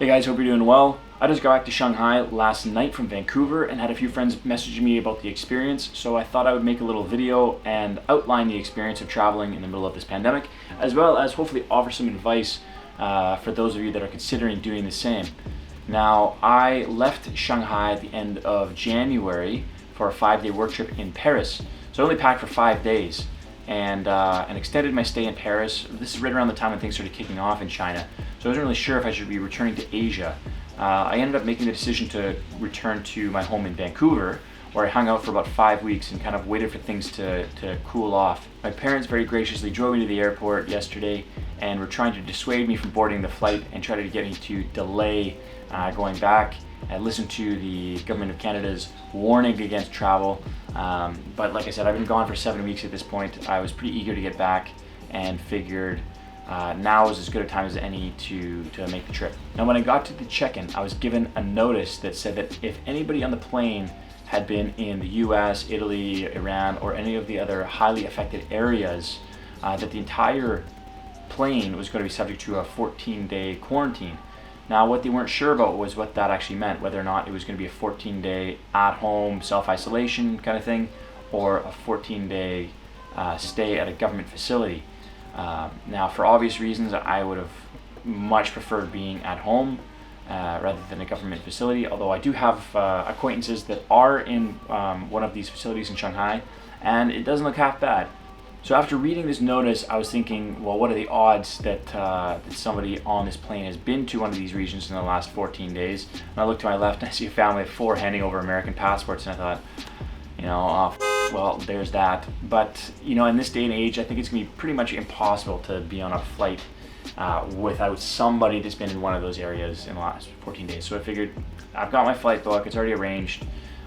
Hey guys, hope you're doing well. I just got back to Shanghai last night from Vancouver and had a few friends messaging me about the experience, so I thought I would make a little video and outline the experience of traveling in the middle of this pandemic, as well as hopefully offer some advice for those of you that are considering doing the same. Now, I left Shanghai at the end of January for a 5-day work trip in Paris, so I only packed for 5 days. And extended my stay in Paris. This is right around the time when things started kicking off in China, so I wasn't really sure if I should be returning to Asia. I ended up making the decision to return to my home in Vancouver, where I hung out for about 5 weeks and kind of waited for things to cool off. My parents very graciously drove me to the airport yesterday and were trying to dissuade me from boarding the flight and tried to get me to delay going back. I listened to the Government of Canada's warning against travel, but like I said, I've been gone for 7 weeks at this point. I was pretty eager to get back and figured now is as good a time as any to make the trip. Now, when I got to the check-in, I was given a notice that said that if anybody on the plane had been in the US, Italy, Iran, or any of the other highly affected areas, that the entire plane was going to be subject to a 14-day quarantine. Now, what they weren't sure about was what that actually meant, whether or not it was going to be a 14-day at-home self-isolation kind of thing, or a 14-day stay at a government facility. Now, for obvious reasons, I would have much preferred being at home rather than a government facility, although I do have acquaintances that are in one of these facilities in Shanghai, and it doesn't look half bad. So after reading this notice, I was thinking, well, what are the odds that somebody on this plane has been to one of these regions in the last 14 days? And I look to my left and I see a family of 4 handing over American passports, and I thought, well, there's that. But, in this day and age, I think it's going to be pretty much impossible to be on a flight without somebody that's been in one of those areas in the last 14 days. So I figured, I've got my flight book, it's already arranged.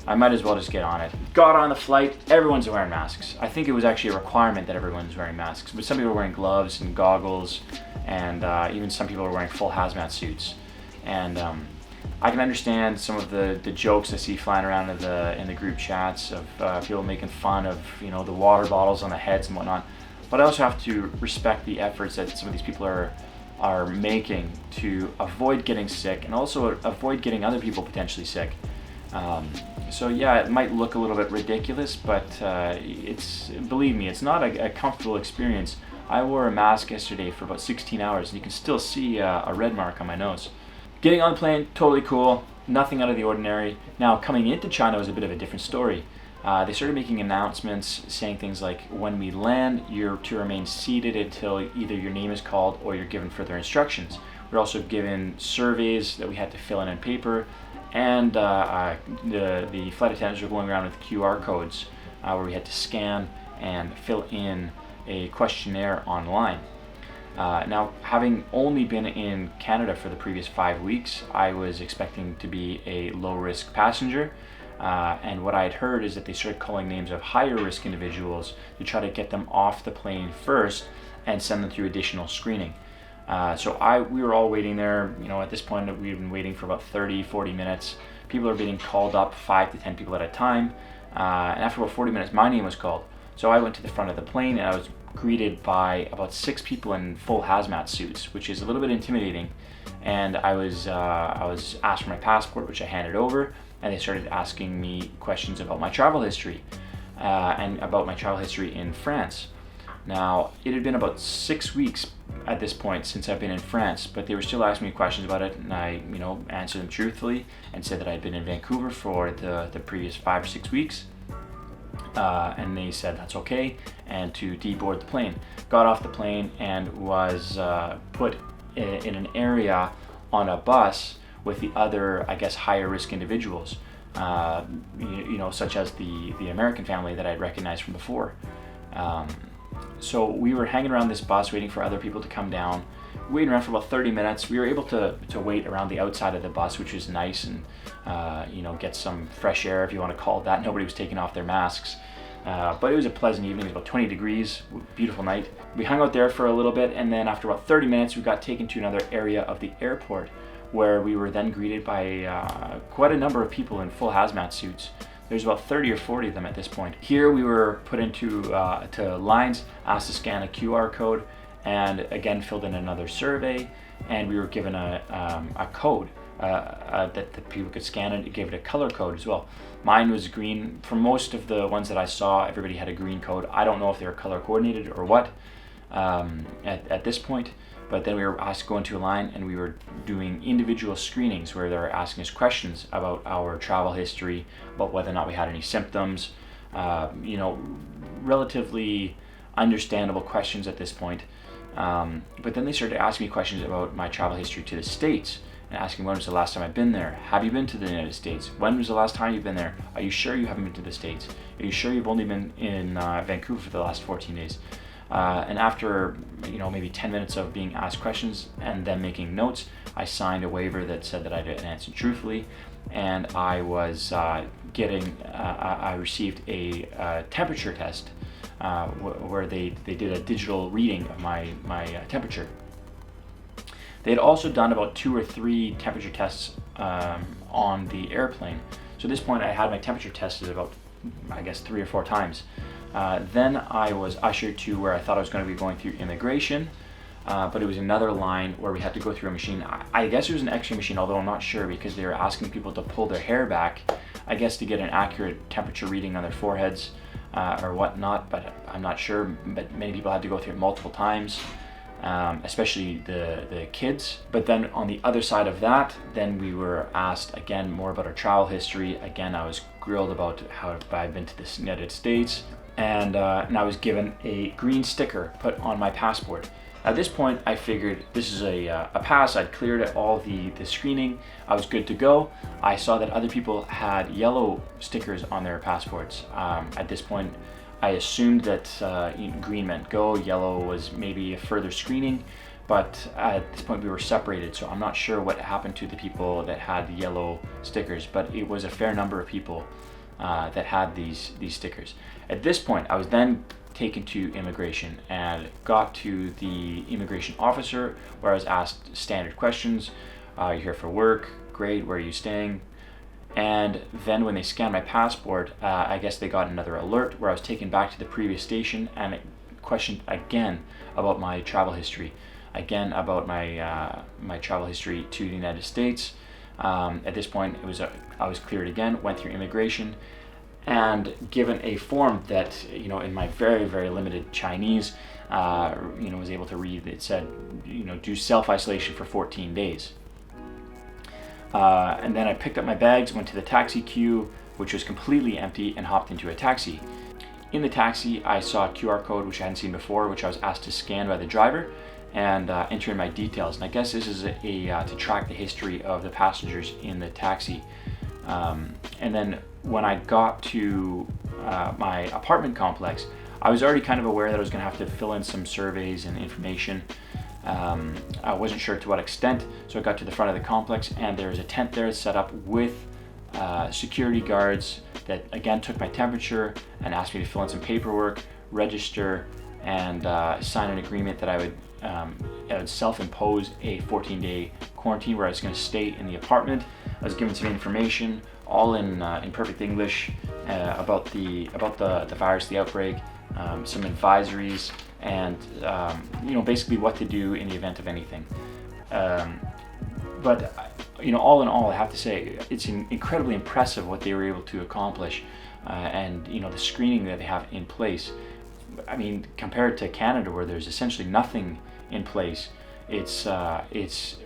I might as well just get on it. Got on the flight, everyone's wearing masks. I think it was actually a requirement that everyone's wearing masks, but some people were wearing gloves and goggles, and even some people were wearing full hazmat suits. And I can understand some of the jokes I see flying around in the group chats of people making fun of the water bottles on the heads and whatnot. But I also have to respect the efforts that some of these people are making to avoid getting sick and also avoid getting other people potentially sick. So yeah, it might look a little bit ridiculous, but believe me, it's not a comfortable experience. I wore a mask yesterday for about 16 hours, and you can still see a red mark on my nose. Getting on the plane, totally cool, nothing out of the ordinary. Now, coming into China was a bit of a different story. They started making announcements saying things like, when we land, you're to remain seated until either your name is called or you're given further instructions. We're also given surveys that we had to fill in on paper, and the flight attendants were going around with QR codes where we had to scan and fill in a questionnaire online. Now, having only been in Canada for the previous 5 weeks, I was expecting to be a low-risk passenger, and what I had heard is that they started calling names of higher-risk individuals to try to get them off the plane first and send them through additional screening. So we were all waiting there. At this point, we've been waiting for about 30-40 minutes. People are being called up, 5 to 10 people at a time. And after about 40 minutes, my name was called. So I went to the front of the plane and I was greeted by about 6 people in full hazmat suits, which is a little bit intimidating. And I was asked for my passport, which I handed over, and they started asking me questions about my travel history and about my travel history in France. Now, it had been about 6 weeks at this point since I've been in France, but they were still asking me questions about it, and I, answered them truthfully and said that I'd been in Vancouver for the previous 5 or 6 weeks. And they said that's okay, and to deboard the plane. Got off the plane and was put in an area on a bus with the other, I guess, higher risk individuals, such as the American family that I'd recognized from before. So we were hanging around this bus waiting for other people to come down, waiting around for about 30 minutes. We were able to wait around the outside of the bus, which was nice, and get some fresh air, if you want to call it that. Nobody was taking off their masks, but it was a pleasant evening. It was about 20 degrees, beautiful night. We hung out there for a little bit, and then after about 30 minutes we got taken to another area of the airport, where we were then greeted by quite a number of people in full hazmat suits. There's about 30 or 40 of them at this point. Here we were put into to lines, asked to scan a QR code, and again filled in another survey, and we were given a code that people could scan, and it gave it a color code as well. Mine was green. For most of the ones that I saw, everybody had a green code. I don't know if they were color coordinated or what at this point, but then we were asked to go into a line, and we were doing individual screenings where they were asking us questions about our travel history, about whether or not we had any symptoms, relatively understandable questions at this point. But then they started asking me questions about my travel history to the States, and asking when was the last time I've been there? Have you been to the United States? When was the last time you've been there? Are you sure you haven't been to the States? Are you sure you've only been in Vancouver for the last 14 days? And after maybe 10 minutes of being asked questions and then making notes, I signed a waiver that said that I did answer truthfully, and I was I received a temperature test where they did a digital reading of my temperature. They had also done about 2 or 3 temperature tests on the airplane. So at this point, I had my temperature tested about, I guess, 3 or 4 times. Then I was ushered to where I thought I was going to be going through immigration, but it was another line where we had to go through a machine. I guess it was an X-ray machine, although I'm not sure, because they were asking people to pull their hair back, I guess to get an accurate temperature reading on their foreheads or whatnot, but I'm not sure. But many people had to go through it multiple times. Especially the kids. But then on the other side of that, then we were asked again more about our travel history. Again, I was grilled about how I've been to the United States, and I was given a green sticker put on my passport. At this point, I figured this is a pass. I'd cleared all the screening. I was good to go. I saw that other people had yellow stickers on their passports. At this point, I assumed that green meant go, yellow was maybe a further screening, but at this point we were separated, so I'm not sure what happened to the people that had yellow stickers, but it was a fair number of people that had these stickers. At this point, I was then taken to immigration and got to the immigration officer, where I was asked standard questions. You're here for work? Great. Where are you staying? And then when they scanned my passport, I guess they got another alert where I was taken back to the previous station and questioned again about my travel history, again about my travel history to the United States. At this point, I was cleared again, went through immigration, and given a form that in my very, very limited Chinese, was able to read. It said, do self-isolation for 14 days. And then I picked up my bags, went to the taxi queue, which was completely empty, and hopped into a taxi. In the taxi, I saw a QR code, which I hadn't seen before, which I was asked to scan by the driver and enter in my details. And I guess this is to track the history of the passengers in the taxi. And then when I got to my apartment complex, I was already kind of aware that I was going to have to fill in some surveys and information. I wasn't sure to what extent, so I got to the front of the complex, and there was a tent there set up with security guards that again took my temperature and asked me to fill in some paperwork, register, and sign an agreement that I would self-impose a 14-day quarantine where I was going to stay in the apartment. I was given some information, all in perfect English, about the virus, the outbreak, some advisories, and basically what to do in the event of anything. But all in all, I have to say it's incredibly impressive what they were able to accomplish, and the screening that they have in place. I mean, compared to Canada, where there's essentially nothing in place, it's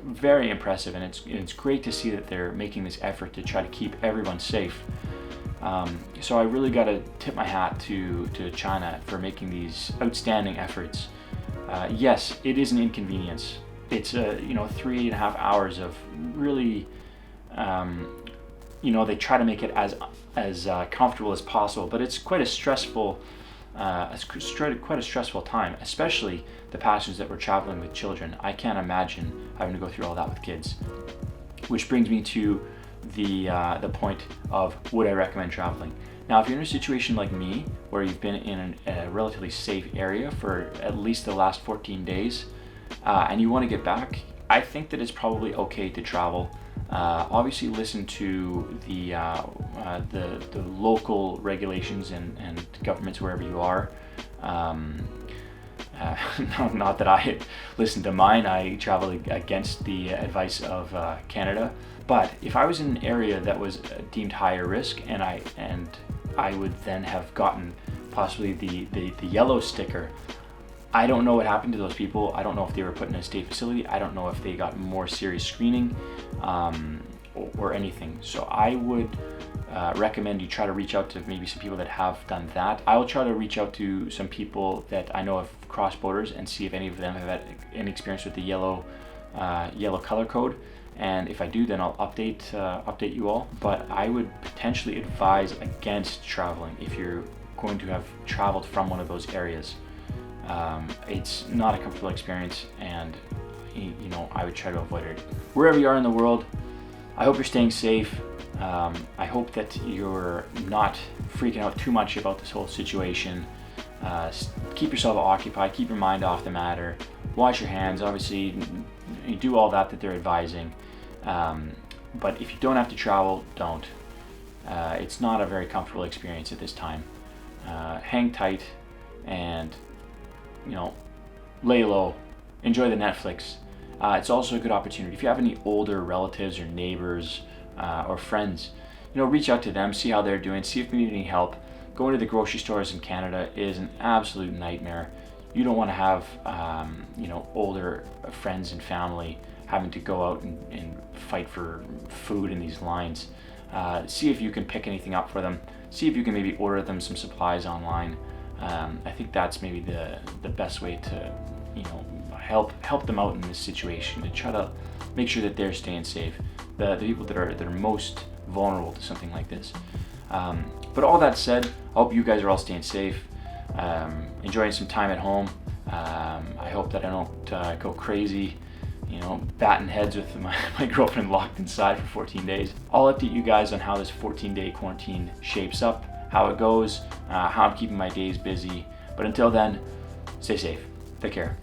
very impressive, and it's great to see that they're making this effort to try to keep everyone safe. So I really got to tip my hat to China for making these outstanding efforts. Yes, it is an inconvenience. It's 3.5 hours of really, they try to make it as comfortable as possible, but it's quite a stressful time, especially the passengers that were traveling with children. I can't imagine having to go through all that with kids. Which brings me to the point of, would I recommend traveling? Now, if you're in a situation like me, where you've been in a relatively safe area for at least the last 14 days, and you want to get back, I think that it's probably okay to travel. Obviously, listen to the local regulations and governments wherever you are. Not that I listen to mine, I travel against the advice of Canada. But if I was in an area that was deemed higher risk, and I would then have gotten possibly the yellow sticker, I don't know what happened to those people. I don't know if they were put in a state facility. I don't know if they got more serious screening or anything. So I would recommend you try to reach out to maybe some people that have done that. I will try to reach out to some people that I know have crossed borders and see if any of them have had any experience with the yellow color code. And if I do, then I'll update you all. But I would potentially advise against traveling if you're going to have traveled from one of those areas. It's not a comfortable experience, and I would try to avoid it. Wherever you are in the world, I hope you're staying safe. I hope that you're not freaking out too much about this whole situation. Keep yourself occupied, keep your mind off the matter, wash your hands, obviously you do all that they're advising. But if you don't have to travel, don't. It's not a very comfortable experience at this time. Hang tight and lay low, enjoy the Netflix. It's also a good opportunity. If you have any older relatives or neighbors or friends, reach out to them, see how they're doing, see if you need any help. Going to the grocery stores in Canada is an absolute nightmare. You don't want to have older friends and family having to go out and fight for food in these lines. See if you can pick anything up for them. See if you can maybe order them some supplies online. I think that's maybe the best way to help them out in this situation, to try to make sure that they're staying safe, the people that are most vulnerable to something like this. But all that said, I hope you guys are all staying safe, enjoying some time at home. I hope that I don't go crazy, batting heads with my girlfriend locked inside for 14 days. I'll update you guys on how this 14-day quarantine shapes up, how it goes, how I'm keeping my days busy. But until then, stay safe. Take care.